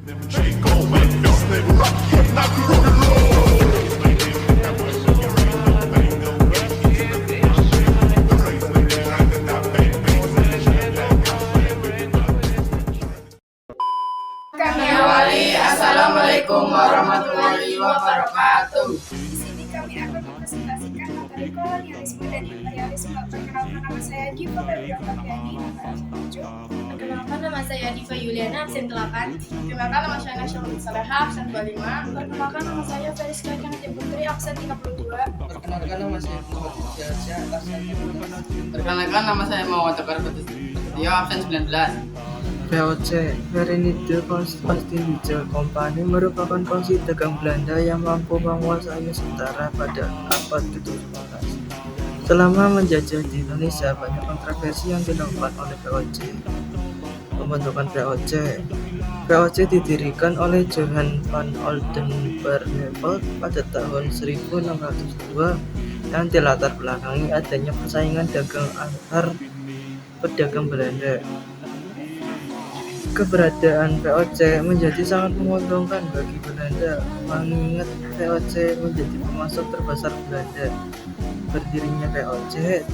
Kami awali. Assalamualaikum warahmatullahi wabarakatuh. Di sini kami akan mempresentasikan materi kolonialisme dan imperialisme. Perkenalkan, nama saya Diva Berliana, Perkenalkan, nama saya Diva Yuliana, absen 8. Perkenalkan, nama saya Nasyamul Saleha, absen 25. Perkenalkan, nama saya Feriska Canati Putri, absen 32. Perkenalkan, nama saya Muhammad Syahsya, absen 15. Perkenalkan, nama saya Muhammad Tegar Dia absen 19. VOC, Verenigde Oost-Indische Compagnie merupakan kongsi dagang Belanda yang mampu menguasai Nusantara pada abad ke-17. Selama menjajah di Indonesia, banyak kontroversi yang dilakukan oleh VOC. Pembentukan VOC didirikan oleh Johan van Oldenbarnevelt pada tahun 1602 yang dilatar belakangi adanya persaingan dagang antar pedagang Belanda. Keberadaan VOC menjadi sangat menguntungkan bagi Belanda, mengingat VOC menjadi pemasok terbesar Belanda. Berdirinya VOC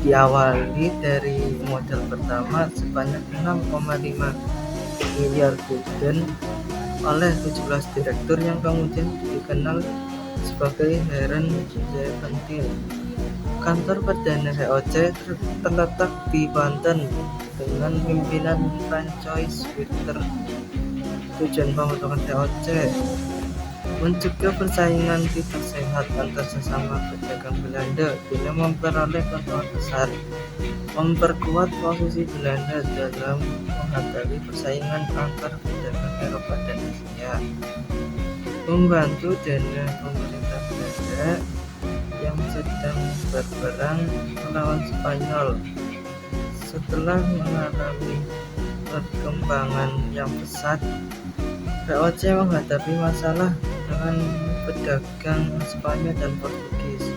diawali dari modal pertama sebanyak 6,5 miliar gulden oleh 17 direktur yang kemudian dikenal sebagai Heren 17. Kantor perdana VOC terletak di Banten dengan pimpinan Francois Witter. Tujuan pembentukan VOC mencegah persaingan tidak sehat antar sesama pedagang Belanda guna memperoleh keuntungan besar, memperkuat posisi Belanda dalam menghadapi persaingan antar pedagang Eropa dan Asia, membantu dana pemerintah Belanda yang sedang berperang melawan Spanyol. Setelah mengalami perkembangan yang pesat, VOC menghadapi masalah dengan pedagang Spanyol dan Portugis.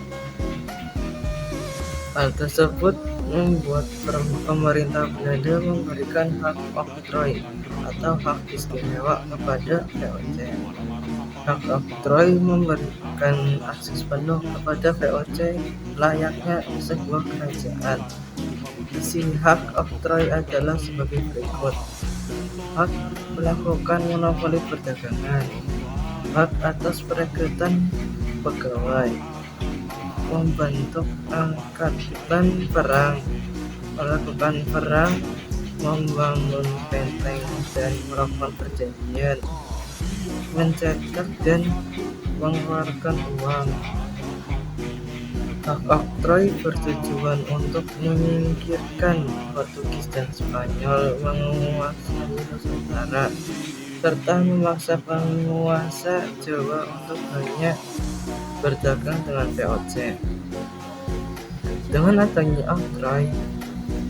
Hal tersebut membuat pemerintah Belanda memberikan hak oktroy atau hak istimewa kepada VOC. Hak oktroy memberikan akses penuh kepada VOC layaknya sebuah kerajaan. Isi hak oktroy adalah sebagai berikut: hak melakukan monopoli perdagangan, hak atas perekrutan pegawai, membentuk angkatan perang, melakukan perang, membangun benteng dan melakukan perjanjian, mencetak dan mengeluarkan uang. Hak oktroy bertujuan untuk menyingkirkan Portugis dan Spanyol menguasai Nusantara, serta memaksa penguasa Jawa untuk hanya berdagang dengan VOC. Dengan adanya oktroy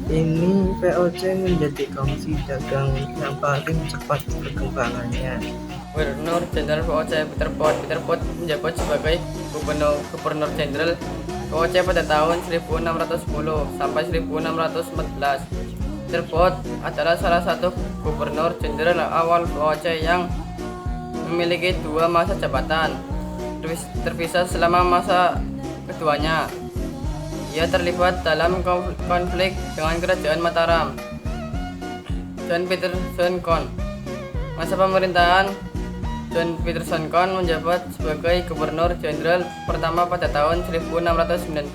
ini, VOC menjadi kongsi dagang yang paling cepat perkembangannya. Gubernur Jenderal VOC Peter Pot menjabat sebagai Gubernur Jenderal VOC pada tahun 1610 sampai 1614. Peter Pot adalah salah satu Gubernur Jenderal awal VOC yang memiliki dua masa jabatan terpisah selama masa keduanya. Ia terlibat dalam konflik dengan Kerajaan Mataram. John Peterson Kohn. Masa pemerintahan John Peterson Kohn menjabat sebagai Gubernur Jenderal pertama pada tahun 1619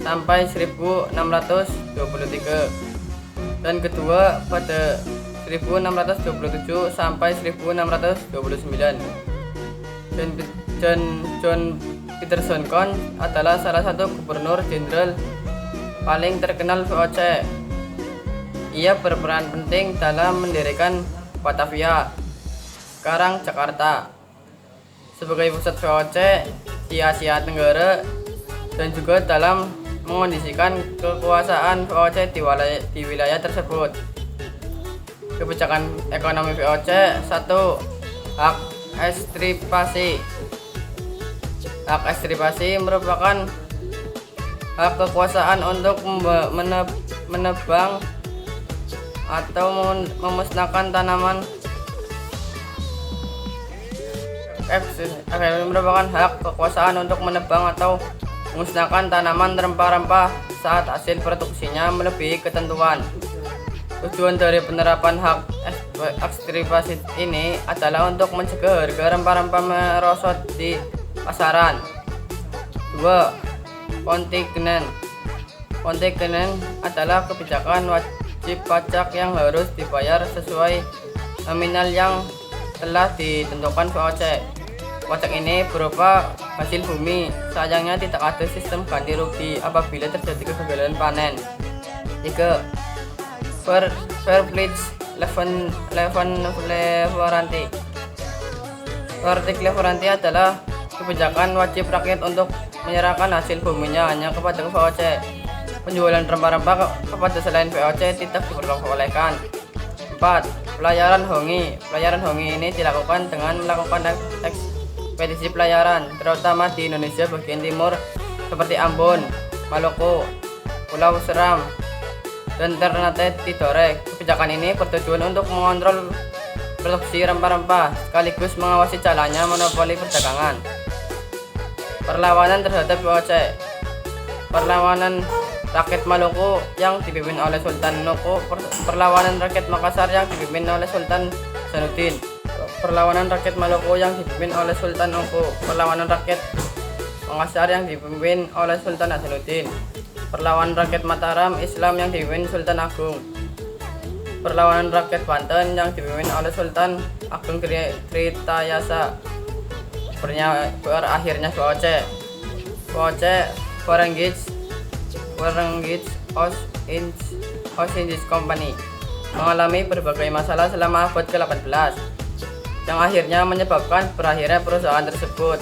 sampai 1623 dan kedua pada 1627 sampai 1629. John Peterson Kohn adalah salah satu Gubernur Jenderal paling terkenal VOC. Ia berperan penting dalam mendirikan Batavia, sekarang Jakarta, sebagai pusat VOC di Asia Tenggara dan juga dalam mengondisikan kekuasaan VOC di wilayah tersebut. Kebijakan ekonomi VOC: 1. Hak ekstripasi. Hak ekstripasi merupakan hak kekuasaan untuk menebang atau memusnahkan tanaman Ekstrim merupakan hak kekuasaan untuk menebang atau memusnahkan tanaman rempah-rempah saat hasil produksinya melebihi ketentuan. Tujuan dari penerapan hak ekstrimasi ini adalah untuk mencegah harga rempah-rempah merosot di pasaran. 2. Kontingenen adalah kebijakan wajib pajak yang harus dibayar sesuai nominal yang telah ditentukan VOC. Pajak ini berupa hasil bumi. Sayangnya tidak ada sistem ganti rugi apabila terjadi kegagalan panen. 3. Fair pledge leveranti. Leveranti adalah kebijakan wajib rakyat untuk menyerahkan hasil buminya hanya kepada VOC. Penjualan rempah-rempah kepada selain VOC tidak diperbolehkan. 4. Pelayaran hongi. Pelayaran hongi ini dilakukan dengan melakukan ekspedisi pelayaran, terutama di Indonesia bagian timur seperti Ambon, Maluku, Pulau Seram, dan Ternate Tidore. Kebijakan ini bertujuan untuk mengontrol produksi rempah-rempah sekaligus mengawasi jalannya monopoli perdagangan. Perlawanan terhadap VOC. Perlawanan rakyat Maluku yang dipimpin oleh Sultan Nuku, perlawanan rakyat Makassar yang dipimpin oleh Sultan Hasanuddin, perlawanan rakyat Maluku yang dipimpin oleh Sultan Nuku, perlawanan rakyat Makassar yang dipimpin oleh Sultan Hasanuddin, perlawanan rakyat Mataram Islam yang dipimpin Sultan Agung, perlawanan rakyat Banten yang dipimpin oleh Sultan Agung Tritayasa. Berakhirnya VOC Foreign Ostindische Company mengalami berbagai masalah selama abad ke-18 yang akhirnya menyebabkan berakhirnya perusahaan tersebut.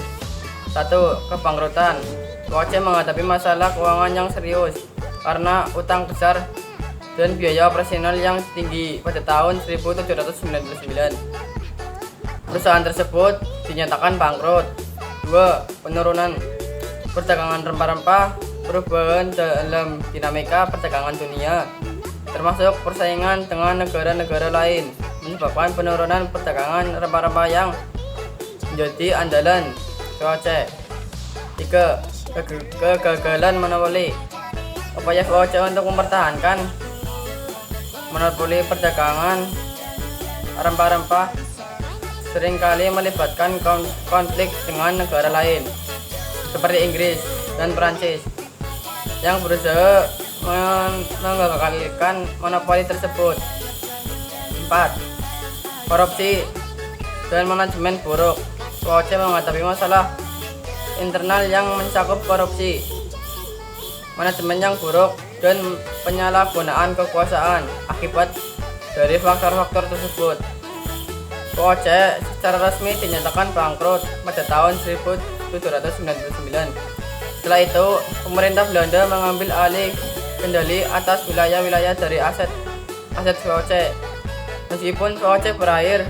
1. Kebangkrutan. VOC menghadapi masalah keuangan yang serius karena utang besar dan biaya operasional yang tinggi pada tahun 1799. Perusahaan tersebut dinyatakan bangkrut. 2. Penurunan perdagangan rempah-rempah. Perubahan dalam dinamika perdagangan dunia, termasuk persaingan dengan negara-negara lain, menyebabkan penurunan perdagangan rempah-rempah yang menjadi andalan VOC. 3. Kegagalan monopoli. Upaya VOC untuk mempertahankan monopoli perdagangan rempah-rempah seringkali melibatkan konflik dengan negara lain seperti Inggris dan Prancis yang berusaha menggagalkan monopoli tersebut. 4. Korupsi dan manajemen buruk. VOC menghadapi masalah internal yang mencakup korupsi, manajemen yang buruk, dan penyalahgunaan kekuasaan. Akibat dari faktor-faktor tersebut, VOC secara resmi dinyatakan bangkrut pada tahun 1799. Setelah itu, pemerintah Belanda mengambil alih kendali atas wilayah-wilayah dari aset VOC. Meskipun VOC berakhir,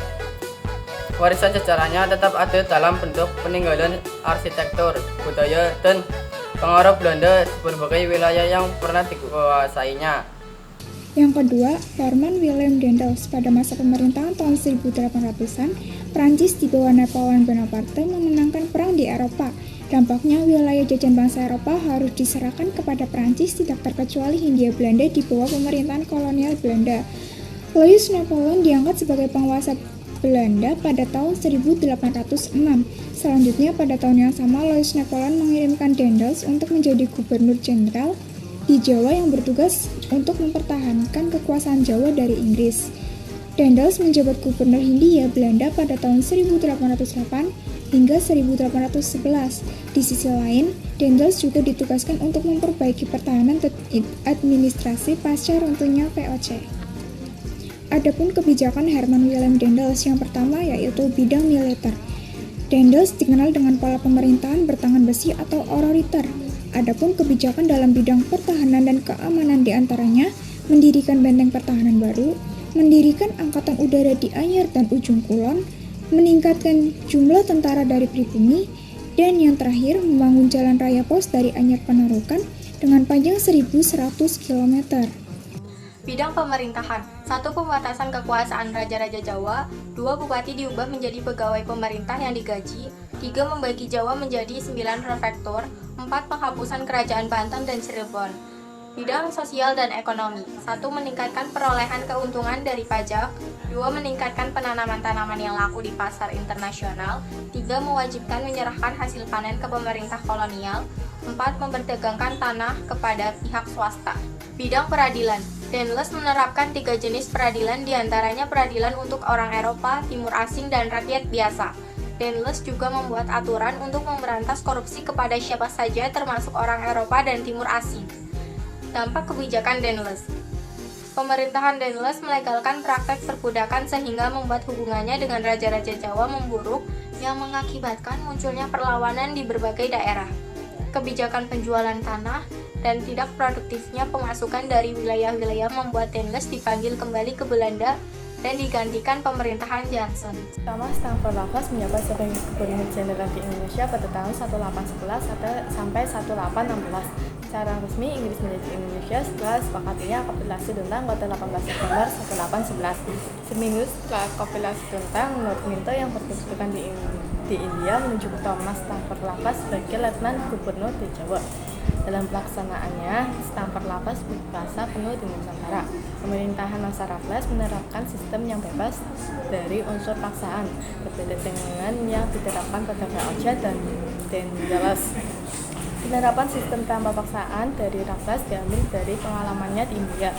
warisan sejarahnya tetap ada dalam bentuk peninggalan arsitektur, budaya, dan pengaruh Belanda di berbagai wilayah yang pernah dikuasainya. Yang kedua, Herman Willem Daendels. Pada masa pemerintahan tahun 1800-an, Prancis di bawah Napoleon Bonaparte memenangkan perang di Eropa. Dampaknya, wilayah jajahan bangsa Eropa harus diserahkan kepada Prancis, tidak terkecuali Hindia Belanda di bawah pemerintahan kolonial Belanda. Louis Napoleon diangkat sebagai penguasa Belanda pada tahun 1806. Selanjutnya, pada tahun yang sama, Louis Napoleon mengirimkan Daendels untuk menjadi gubernur jenderal di Jawa yang bertugas untuk mempertahankan kekuasaan Jawa dari Inggris. Daendels menjabat gubernur Hindia Belanda pada tahun 1808 hingga 1811. Di sisi lain, Daendels juga ditugaskan untuk memperbaiki pertahanan administrasi pasca runtuhnya VOC. Adapun kebijakan Herman Willem Daendels yang pertama yaitu bidang militer. Daendels dikenal dengan pola pemerintahan bertangan besi atau otoriter. Adapun kebijakan dalam bidang pertahanan dan keamanan diantaranya mendirikan benteng pertahanan baru, mendirikan angkatan udara di Anyer dan Ujung Kulon, meningkatkan jumlah tentara dari pribumi, dan yang terakhir membangun jalan raya pos dari Anyer Panarukan dengan panjang 1.100 km. Bidang pemerintahan. 1. Pembatasan kekuasaan Raja-Raja Jawa. 2. Bupati diubah menjadi pegawai pemerintah yang digaji. 3. Membagi Jawa menjadi 9 prefektur. 4. Penghapusan Kerajaan Banten dan Cirebon. Bidang sosial dan ekonomi. 1. Meningkatkan perolehan keuntungan dari pajak. 2. Meningkatkan penanaman tanaman yang laku di pasar internasional. 3. Mewajibkan menyerahkan hasil panen ke pemerintah kolonial. 4. Memperdagangkan tanah kepada pihak swasta. Bidang peradilan. Daendels menerapkan 3 jenis peradilan, diantaranya peradilan untuk orang Eropa, Timur Asing, dan rakyat biasa. Daendels juga membuat aturan untuk memberantas korupsi kepada siapa saja termasuk orang Eropa dan Timur Asing. Dampak kebijakan Daendels. Pemerintahan Daendels melegalkan praktek perbudakan sehingga membuat hubungannya dengan Raja-Raja Jawa memburuk yang mengakibatkan munculnya perlawanan di berbagai daerah. Kebijakan penjualan tanah dan tidak produktifnya pemasukan dari wilayah-wilayah membuat Daendels dipanggil kembali ke Belanda dan digantikan pemerintahan Jansen. Pertama, Stamford Raffles menjabat sebagai Gubernur Jenderal di Indonesia pada tahun 1811 sampai 1816. Secara resmi, Inggris menjadi Indonesia setelah sepakatinya kapitulasi Tuntang pada 18 September 1811. Seminggu setelah kapitulasi Tuntang, Lord Minto yang berkedudukan di India menunjuk Thomas Stamford Raffles sebagai Letnan Gubernur di Jawa. Dalam pelaksanaannya, Stamford Raffles berkuasa penuh di Nusantara. Pemerintahan masa Raffles menerapkan sistem yang bebas dari unsur paksaan, berbeda dengan yang diterapkan pada VOC dan Daendels. Penerapan sistem tanpa paksaan dari Raffles diambil dari pengalamannya di India.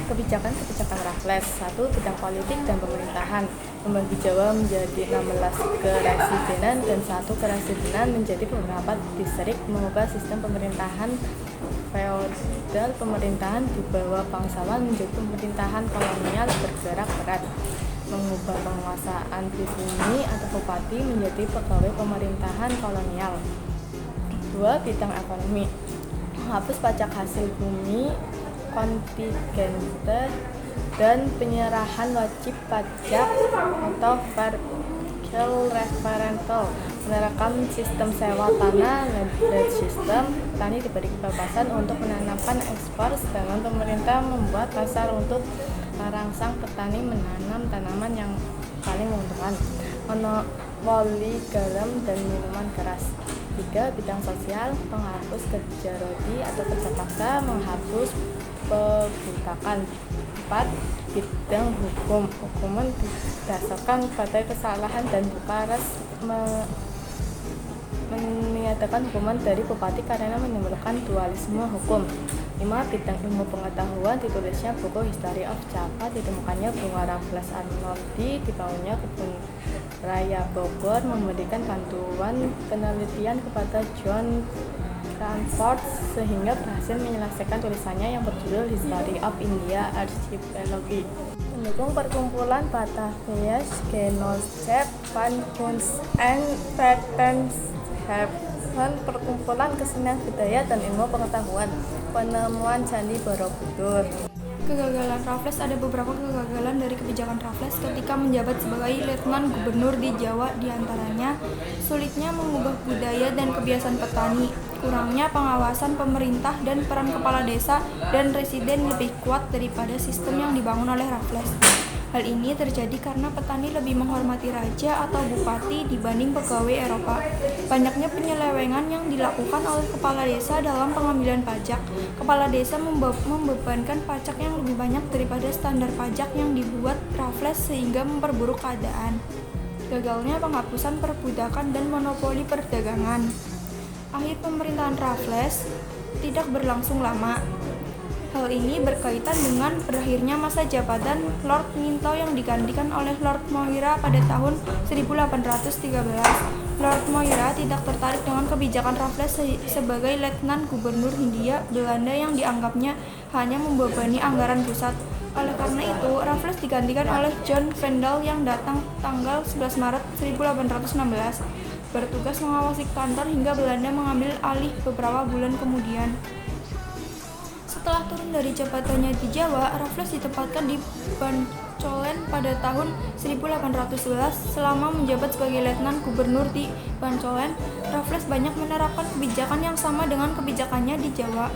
Kebijakan-kebijakan Raffles. 1. Bidang politik dan pemerintahan. Membagi Jawa menjadi 16 keresidenan dan 1 keresidenan menjadi beberapa distrik, mengubah sistem pemerintahan feodal, pemerintahan di bawah bangsawan menjadi pemerintahan kolonial bergerak berat, mengubah penguasaan pribumi atau bupati menjadi pegawai pemerintahan kolonial. 2. Bidang ekonomi. Menghapus pajak hasil bumi, kontingente, dan penyerahan wajib pajak atau vertical referental. Menerapkan sistem sewa tanah, land system. Petani diberi kebebasan untuk menanamkan ekspor, sedangkan pemerintah membuat pasar untuk merangsang petani menanam tanaman yang paling menguntungkan. Monopoli garam dan minuman keras. 3. Bidang sosial. Menghapus kerja rodi atau kerja paksa, menghapus perbudakan. 4. Bidang hukum. Hukuman didasarkan pada kesalahan dan bukan meniadakan hukuman dari bupati karena menimbulkan dualisme hukum. 5. Bidang ilmu pengetahuan. Ditulisnya buku History of Java, ditemukannya bunga Raffles Arnoldi, dibangunnya kebun raya Bogor, memberikan bantuan penelitian kepada John Cranford sehingga berhasil menyelesaikan tulisannya yang berjudul History of India Archipelago. Mendukung perkumpulan Batavia, Genootschap van Kunst en Wetenschap, perkumpulan kesenian budaya dan ilmu pengetahuan, penemuan Candi Borobudur. Kegagalan Raffles. Ada beberapa kegagalan dari kebijakan Raffles ketika menjabat sebagai Letnan Gubernur di Jawa, diantaranya sulitnya mengubah budaya dan kebiasaan petani, kurangnya pengawasan pemerintah dan peran kepala desa dan residen lebih kuat daripada sistem yang dibangun oleh Raffles. Hal ini terjadi karena petani lebih menghormati raja atau bupati dibanding pegawai Eropa. Banyaknya penyelewengan yang dilakukan oleh kepala desa dalam pengambilan pajak. Kepala desa membebankan pajak yang lebih banyak daripada standar pajak yang dibuat Raffles sehingga memperburuk keadaan. Gagalnya penghapusan perbudakan dan monopoli perdagangan. Akhir pemerintahan Raffles tidak berlangsung lama. Hal ini berkaitan dengan berakhirnya masa jabatan Lord Minto yang digantikan oleh Lord Moira pada tahun 1813. Lord Moira tidak tertarik dengan kebijakan Raffles sebagai Letnan Gubernur Hindia Belanda yang dianggapnya hanya membebani anggaran pusat. Oleh karena itu, Raffles digantikan oleh John Vandal yang datang tanggal 11 Maret 1816. Bertugas mengawasi kantor hingga Belanda mengambil alih beberapa bulan kemudian. Setelah turun dari jabatannya di Jawa, Raffles ditempatkan di Bancolen pada tahun 1811. Selama menjabat sebagai Letnan Gubernur di Bancolen, Raffles banyak menerapkan kebijakan yang sama dengan kebijakannya di Jawa.